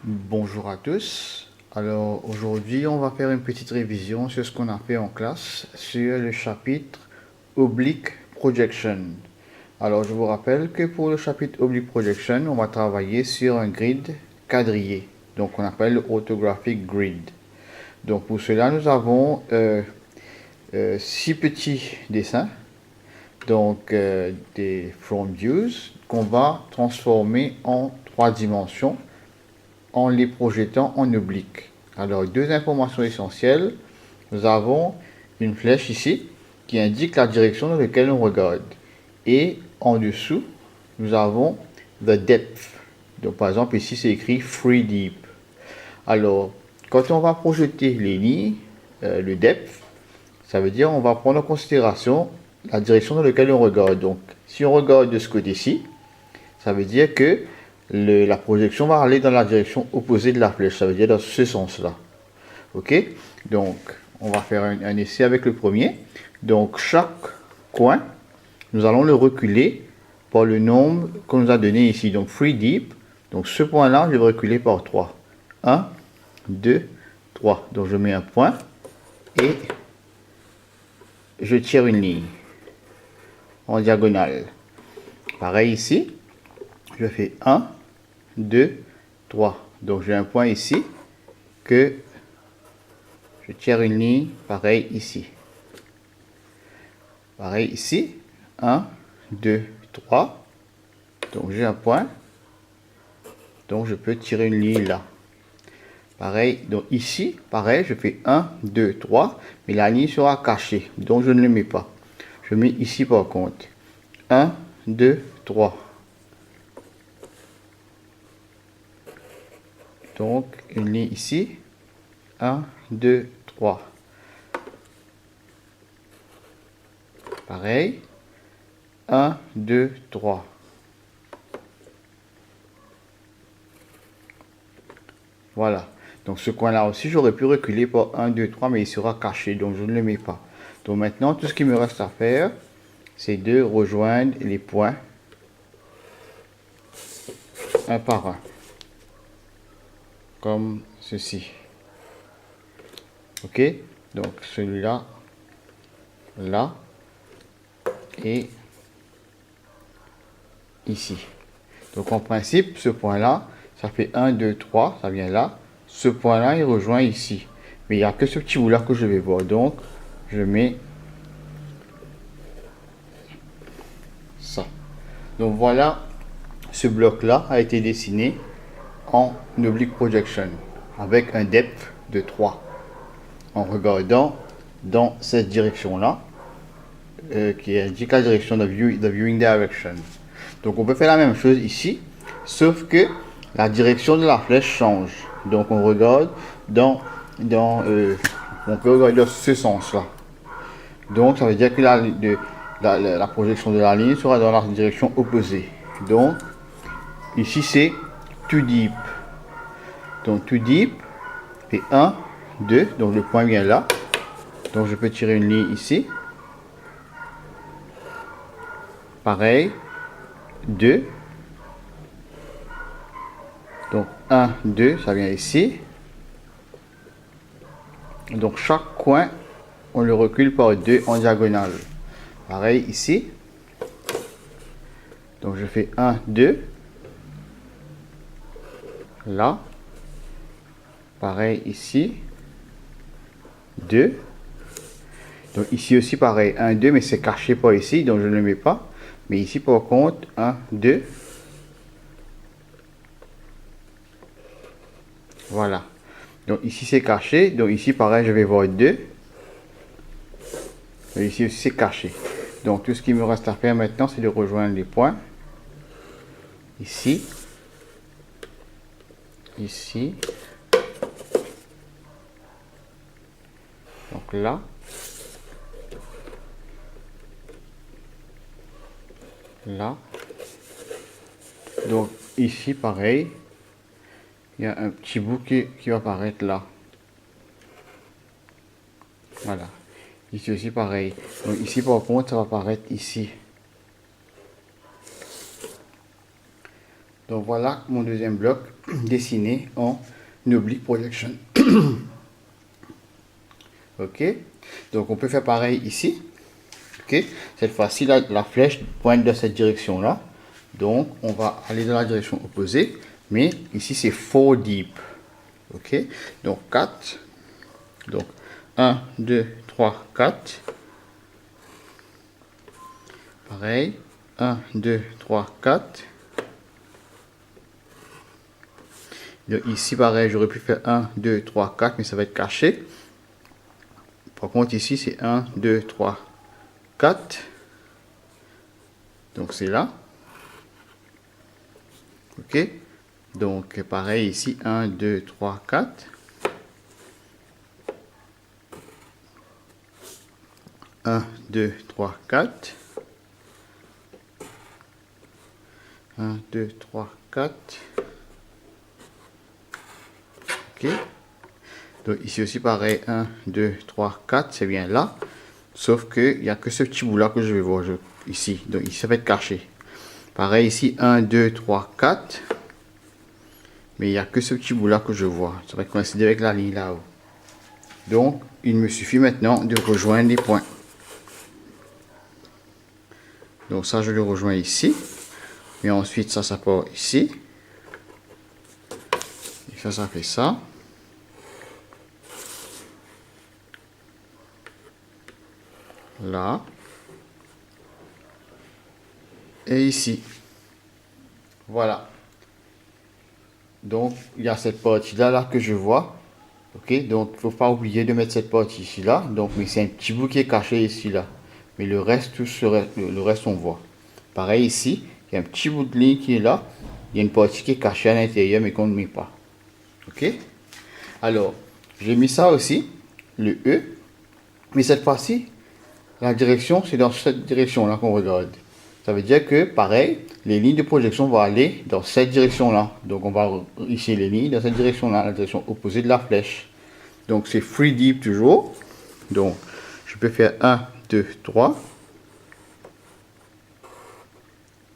Bonjour à tous. Alors aujourd'hui, on va faire une petite révision sur ce qu'on a fait en classe sur le chapitre Oblique Projection. Alors je vous rappelle que pour le chapitre Oblique Projection, on va travailler sur un grid quadrillé, donc on appelle le orthographic grid. Donc pour cela, nous avons 6 petits dessins, donc des front views qu'on va transformer en 3 dimensions en les projetant en oblique. Alors, deux informations essentielles. Nous avons une flèche ici qui indique la direction dans laquelle on regarde. Et en dessous, nous avons the depth. Donc, par exemple, ici, c'est écrit free deep. Alors, quand on va projeter les lignes, le depth, ça veut dire on va prendre en considération la direction dans laquelle on regarde. Donc, si on regarde de ce côté-ci, ça veut dire que la projection va aller dans la direction opposée de la flèche, ça veut dire dans ce sens-là. Ok? Donc, on va faire un essai avec le premier. Donc, chaque coin, nous allons le reculer par le nombre qu'on nous a donné ici. Donc, free deep. Donc, ce point-là, je vais reculer par 3. 1, 2, 3. Donc, je mets un point et je tire une ligne en diagonale. Pareil ici. Je fais 1, 2, 3. Donc j'ai un point ici que je tire une ligne, pareil ici. Pareil ici, 1, 2, 3. Donc j'ai un point. Donc je peux tirer une ligne là. Pareil, donc ici, pareil, je fais 1, 2, 3. Mais la ligne sera cachée, donc je ne le mets pas. Je mets ici par contre. 1, 2, 3. Donc, une ligne ici. 1, 2, 3. Pareil. 1, 2, 3. Voilà. Donc, ce coin-là aussi, j'aurais pu reculer par 1, 2, 3, mais il sera caché, donc je ne le mets pas. Donc, maintenant, tout ce qui me reste à faire, c'est de rejoindre les points un par un. Comme ceci. Ok, donc celui-là, là, et ici. Donc en principe, ce point-là, ça fait 1, 2, 3, ça vient là. Ce point-là, il rejoint ici. Mais il n'y a que ce petit bout-là que je vais voir. Donc, je mets ça. Donc voilà, ce bloc-là a été dessiné en oblique projection avec un depth de 3. En regardant dans cette direction-là, qui indique la direction de viewing direction. Donc on peut faire la même chose ici, sauf que la direction de la flèche change. Donc on regarde on peut regarder dans ce sens-là. Donc ça veut dire que la projection de la ligne sera dans la direction opposée. Donc ici c'est too deep. Donc too deep fait 1, 2, donc le point vient là. Donc je peux tirer une ligne ici. Pareil, 2. Donc 1, 2, ça vient ici. Donc chaque coin, on le recule par 2 en diagonale. Pareil ici. Donc je fais 1, 2. Là. Pareil ici. 2. Donc ici aussi pareil, 1, 2, mais c'est caché pas ici, donc je ne le mets pas. Mais ici par contre, 1, 2. Voilà. Donc ici c'est caché, donc ici pareil, je vais voir 2. Et ici aussi c'est caché. Donc tout ce qui me reste à faire maintenant, c'est de rejoindre les points. Ici. Ici. Donc là. Là. Donc ici pareil. Il y a un petit bout qui va apparaître là. Voilà. Ici aussi pareil. Donc ici par contre ça va apparaître ici. Donc voilà mon deuxième bloc dessiné en oblique projection. Ok, donc on peut faire pareil ici. Ok, cette fois-ci la flèche pointe dans cette direction là, donc on va aller dans la direction opposée, mais ici c'est 4 deep. Ok, donc 4, donc 1 2 3 4, pareil, 1 2 3 4. Donc ici pareil, j'aurais pu faire 1 2 3 4, mais ça va être caché. Par contre ici c'est 1 2 3 4, donc c'est là. Ok, donc pareil ici 1 2 3 4, 1 2 3 4, 1 2 3 4. Ok, donc ici aussi pareil, 1 2 3 4, c'est bien là, sauf que il n'y a que ce petit bout là que je vais voir ici, donc ici ça va être caché. Pareil ici 1 2 3 4, mais il n'y a que ce petit bout là que je vois, ça va coïncider avec la ligne là-haut. Donc il me suffit maintenant de rejoindre les points. Donc ça je le rejoins ici, et ensuite ça part ici, et ça fait ça. Là et ici. Voilà. Donc il y a cette partie là que je vois. Ok, donc il ne faut pas oublier de mettre cette partie ici là. Donc mais c'est un petit bout qui est caché ici là. Mais le reste, le reste on voit. Pareil ici, il y a un petit bout de ligne qui est là. Il y a une partie qui est cachée à l'intérieur mais qu'on ne met pas. Ok. Alors j'ai mis ça aussi, le E. Mais cette fois-ci, la direction, c'est dans cette direction-là qu'on regarde. Ça veut dire que, pareil, les lignes de projection vont aller dans cette direction-là. Donc, on va ici les lignes dans cette direction-là, la direction opposée de la flèche. Donc, c'est 3 deep toujours. Donc, je peux faire 1, 2, 3.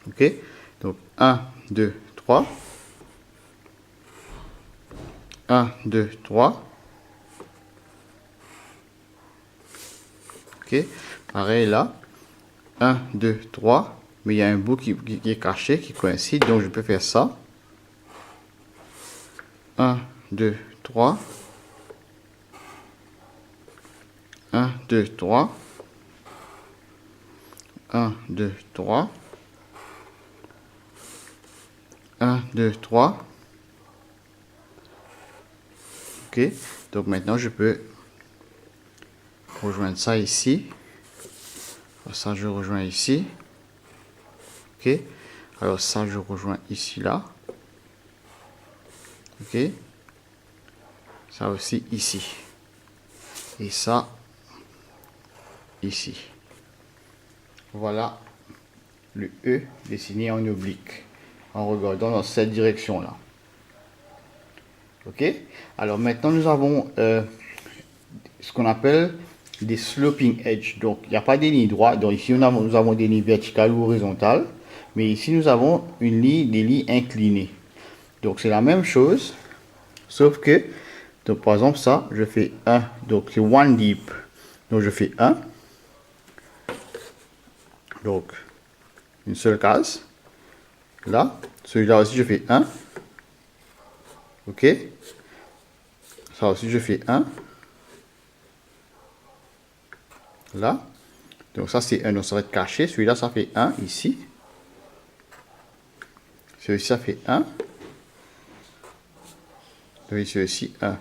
Ok. Donc, 1, 2, 3. 1, 2, 3. Ok. Pareil là. 1, 2, 3. Mais il y a un bout qui est caché, qui coïncide. Donc, je peux faire ça. 1, 2, 3. 1, 2, 3. 1, 2, 3. 1, 2, 3. Ok. Donc maintenant, je peux rejoindre ça ici. Ça, je rejoins ici. Ok. Alors ça, je rejoins ici, là. Ok. Ça aussi ici. Et ça, ici. Voilà le E dessiné en oblique. En regardant dans cette direction-là. Ok. Alors maintenant, nous avons ce qu'on appelle des sloping edge. Donc, il n'y a pas des lignes droites. Donc, ici, nous avons des lignes verticales ou horizontales. Mais ici, nous avons des lignes inclinées. Donc, c'est la même chose. Sauf que, donc, par exemple, ça, je fais 1. Donc, c'est 1 deep. Donc, je fais 1. Donc, une seule case. Là. Celui-là aussi, je fais 1. Ok. Ça aussi, je fais 1. Là. Donc ça c'est 1, donc ça va être caché. Celui-là ça fait 1 ici. Celui-ci ça fait 1. Celui-ci 1.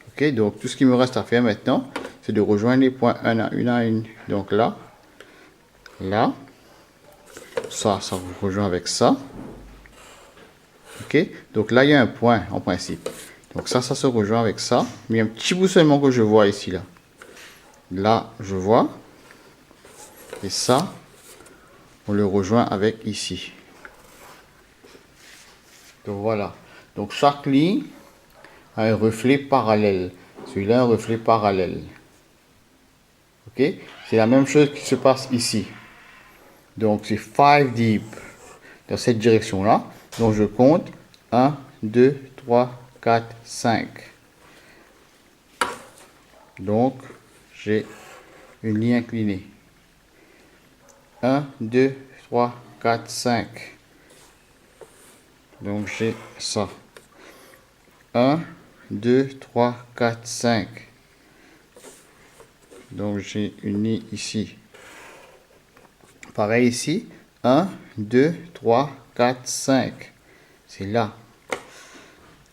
Ok, donc tout ce qui me reste à faire maintenant, c'est de rejoindre les points 1 à 1 à 1. Donc là, là, ça vous rejoint avec ça. Ok, donc là il y a un point en principe. Donc ça se rejoint avec ça. Mais il y a un petit bout seulement que je vois ici là. Là, je vois. Et ça, on le rejoint avec ici. Donc voilà. Donc chaque ligne a un reflet parallèle. Celui-là, un reflet parallèle. Ok? C'est la même chose qui se passe ici. Donc c'est 5 deep. dans cette direction-là. Donc je compte 1, 2, 3, 4, 5. Donc j'ai une ligne inclinée. 1, 2, 3, 4, 5. Donc j'ai ça. 1, 2, 3, 4, 5. Donc j'ai une ligne ici. Pareil ici. 1, 2, 3, 4, 5. C'est là.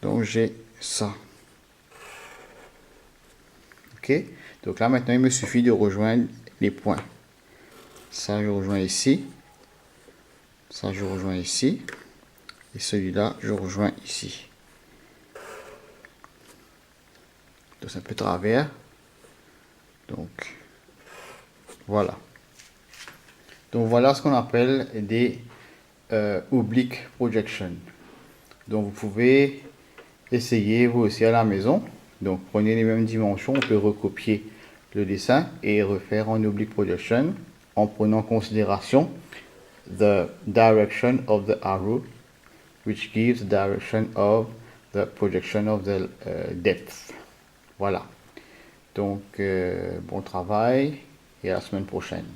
Donc j'ai ça. Ok. Donc là maintenant il me suffit de rejoindre les points. Ça je rejoins ici. Ça je rejoins ici. Et celui-là je rejoins ici. Donc c'est un peu travers. Donc voilà. Donc voilà ce qu'on appelle des oblique projection. Donc vous pouvez essayer vous aussi à la maison. Donc prenez les mêmes dimensions, on peut recopier le dessin et refaire en oblique projection en prenant en considération the direction of the arrow which gives the direction of the projection of the depth. Voilà. Donc bon travail et à la semaine prochaine.